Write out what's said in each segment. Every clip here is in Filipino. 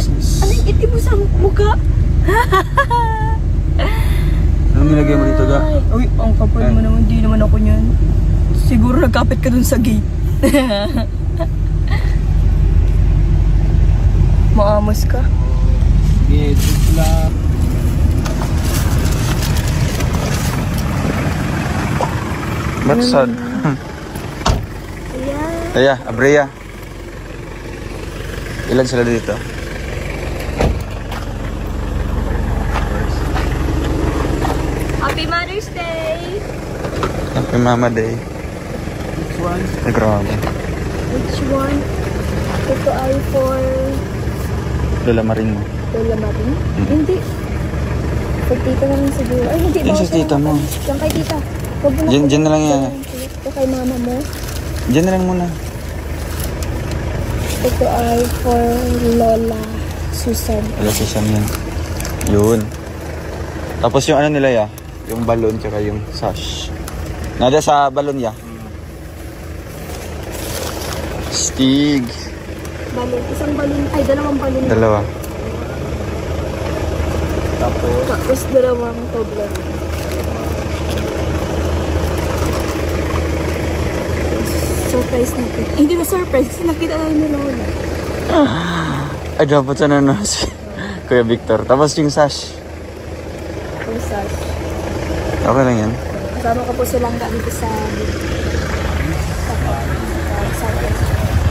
Ano yung itim mo sa mukha? Anong nilagay mo dito, ga? Uy, ang kapal mo naman. Hindi naman ako niyan. Siguro nagkapit ka dun sa gate. Maamos ka. Gate lang. Ba't sad? Aya, Abrea. Ilan sila dito? Happy Mother's Day! Happy Mama Day. Which one? Ay, grabe. Which one? Ito ay for Lola Maring mo. Lola Maring? Hindi. For tita naman siguro. Ay, hindi. Yung sa tita mo. Yung kay tita. Diyan na lang yan. Ito kay mama mo. Diyan na lang muna. Ito ay for Lola Susan. Wala si Sam yan. Yun. Tapos yung ano nila ya? Yung balon tsaka yung sash. Nada sa balon ya? Stig. Balon. Isang balon. Ay, dalawang balon. Dalawa. Tapos dalawang Toblerone. Surprise natin. Eh, hindi na surprise kasi nakita na ni Lola. Ay, dapat sana na si Kuya Victor. Tapos yung sash. Yung sash. Okay lang yan. Kasama ko po silang dito sa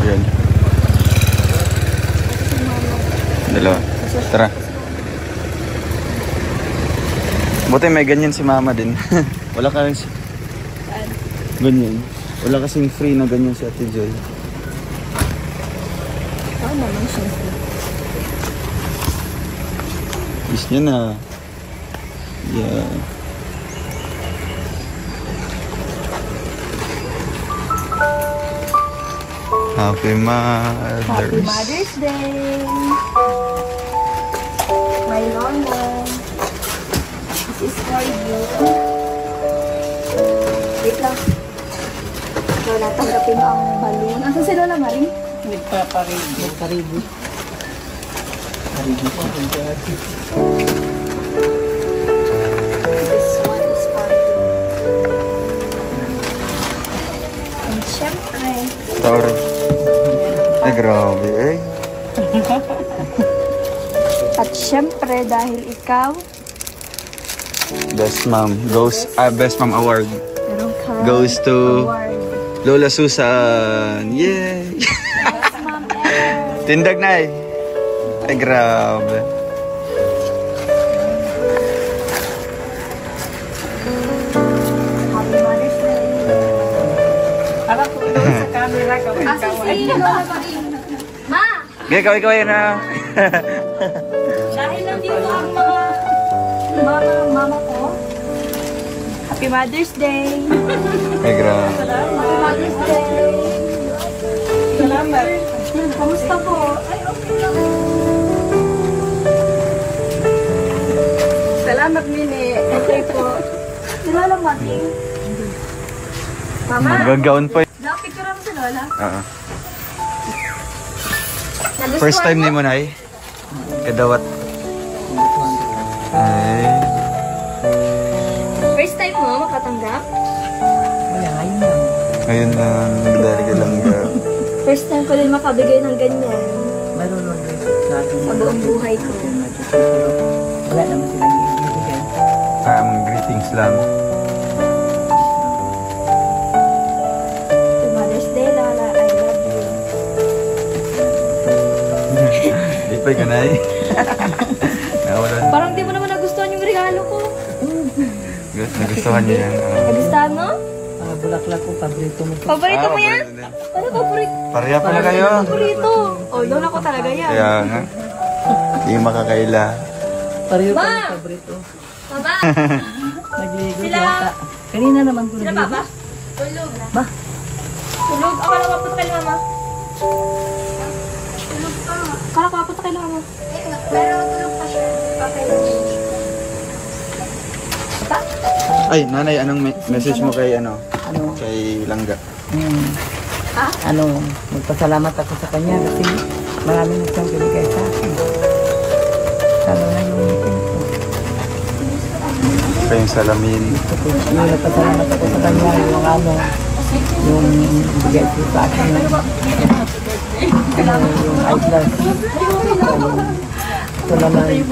Ayan. Dalawa. Tara. Buti may ganyan si mama din. Wala ka rin si... Ganyan. Wala kasing free na ganyan si Ate Joy. naman siya. Is niya na. Yeah. Happy Mother's Happy Mother's Day! My Lola. This is for you. Wait lang. Lola, tanggapin mo ang balloon. Asan si Lola Maring? Nagpaparibo. Nagparibo. Paribo po. This one is for you. And syempre, Sorry. Ay, grabe eh. at syempre dahil ikaw, Best Mom Best Mom Award meron ka goes to award. Lola Susan. Yay! Best mom ever. Tindag na eh. Ay, grabe. Happy Mother's Day. Harap ko doon sa camera. Kaway-kaway. Si Lola Maring. Ma! Okay, kaway-kaway na. Dahil nandito ang mama ko. Happy Mother's Day. Ay, grabe. Happy Mother's Day. Salamat. Kamusta po? Ay, okay lang. Salamat, Mini. Okay po. Si Lola Maring. Mama, Magagaon pa. napicture mo si Lola. Nagustuhan First time mo? ni mo na eh. Kadawat. Ay. First time mo makatanggap? Wala, ngayon lang. Ngayon lang. Dahil ka lang. First time ko din makabigay ng ganyan Marunong rin sa ating sa buong buhay ko. Wala naman silang ibigay. Greetings lang. Happy Mother's Day, Lola. I love you. Di pa ka na eh. Nawalan. Parang di mo naman nagustuhan yung regalo ko. Nagustuhan niya yan. Nagustuhan mo? Mga bulaklak ko, paborito mo. Paborito mo yan? Ano paborito? Pareha pala kayo. Paborito. Oh, Lola ko talaga yan. Kaya nga. Hindi makakaila. Pareho Ma! pa paborito. Baba! Nagligo Sila- yata. Kanina naman ko Sila nagligo. Baba? Tulog na. Ba? Tulog? Akala ko papunta kay mama. Tulog ka. Akala ko papunta kay mama. Pero tulog pa siya. Okay. Ay, nanay, anong message mo kay ano? Ano? Kay Langga? Ano, magpasalamat ako sa kanya kasi maraming siyang binigay sa akin. Lalo na yung pinto. Pa yung salamin. Yung nagpasalamat ako sa kanya, yung ano, yung bigay ko sa akin yung eyeglass. Ito naman,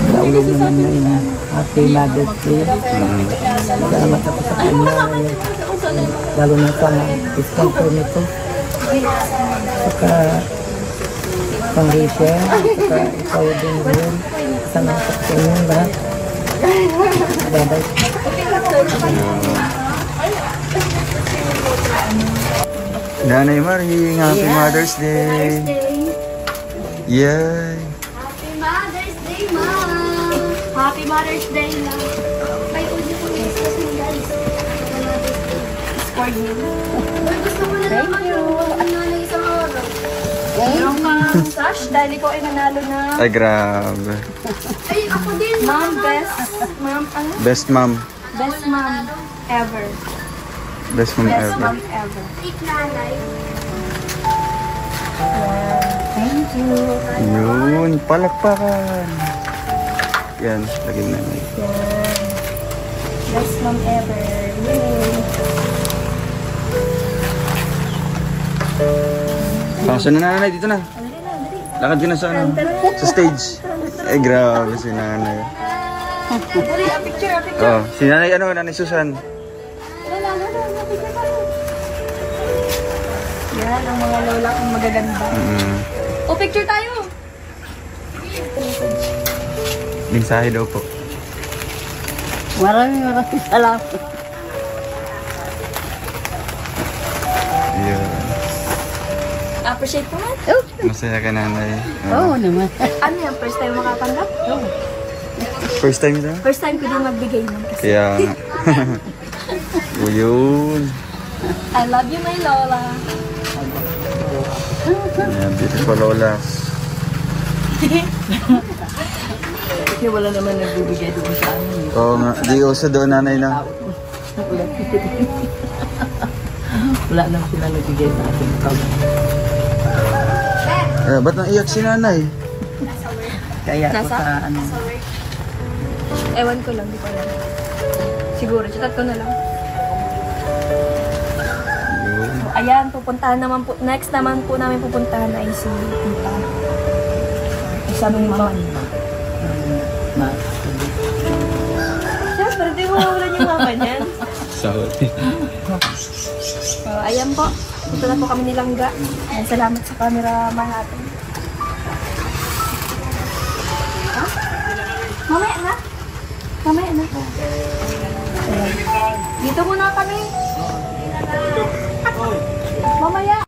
naulog naman na yun. Happy Mother's Day. Salamat ako sa kanya. Lalo na sa sponsor nito. Saka pang Rachel. Saka ikaw din yun. Sana sa kanya lahat. Bye-bye. Nanay Maring, Happy Mother's Day! Yay! Happy Mother's Day, Mom! Happy Mother's Day, Mom! May ulit po yung gusto mo, guys. Happy Mother's Day. Squad niyo. Uy, gusto mo na naman ang nanay isang araw. Meron kang sash dahil ikaw ay nanalo na. Ay, grabe. Ay, ako din. Mom, best. Mom, ano? Best mom. Best mom ever. Best mom Best ever. mom ever. Tik nanay. Thank you. Yun, palakpakan. Yan, laging nanay. Best mom ever. Yay. Pasok na nanay, dito na. Lakad ka na sa ano? Sa stage. Ay, grabe si nanay. Dali, a picture, a picture. Oh, si nanay ano, nanay Susan. Lala, picture tayo. Yan, ang mga lola kong magaganda. O, picture tayo. Mensahe daw po. Maraming salamat. Yun. Appreciate mo man. Masaya ka nanay. Oo naman. Ano yan, first time makatanggap? First time ito? First time ko din magbigay nun. Kasi Kaya nga. O, yun. I love you, my lola. Yan, beautiful lolas. Kasi wala naman nagbibigay doon sa amin. Oo nga, di uso doon nanay na. Wala naman sila nagbigay sa atin. Ba't naiyak si nanay? Kaya ako Nasa? sa ano. Ewan ko lang, di ko alam. Siguro, chatat ko na lang. Yun. So, ayan, pupuntahan naman po. Next naman po namin pupuntahan ay si Tita. Isang mama niya. Siyempre, di mo nawalan yung mama niyan. Sorry. So, ayan po. Punta na po kami ni Langga. Ayan, salamat sa cameraman natin. Ha? Mamaya na. Mamaya na. Ayan. Dito muna kami. Mamaya.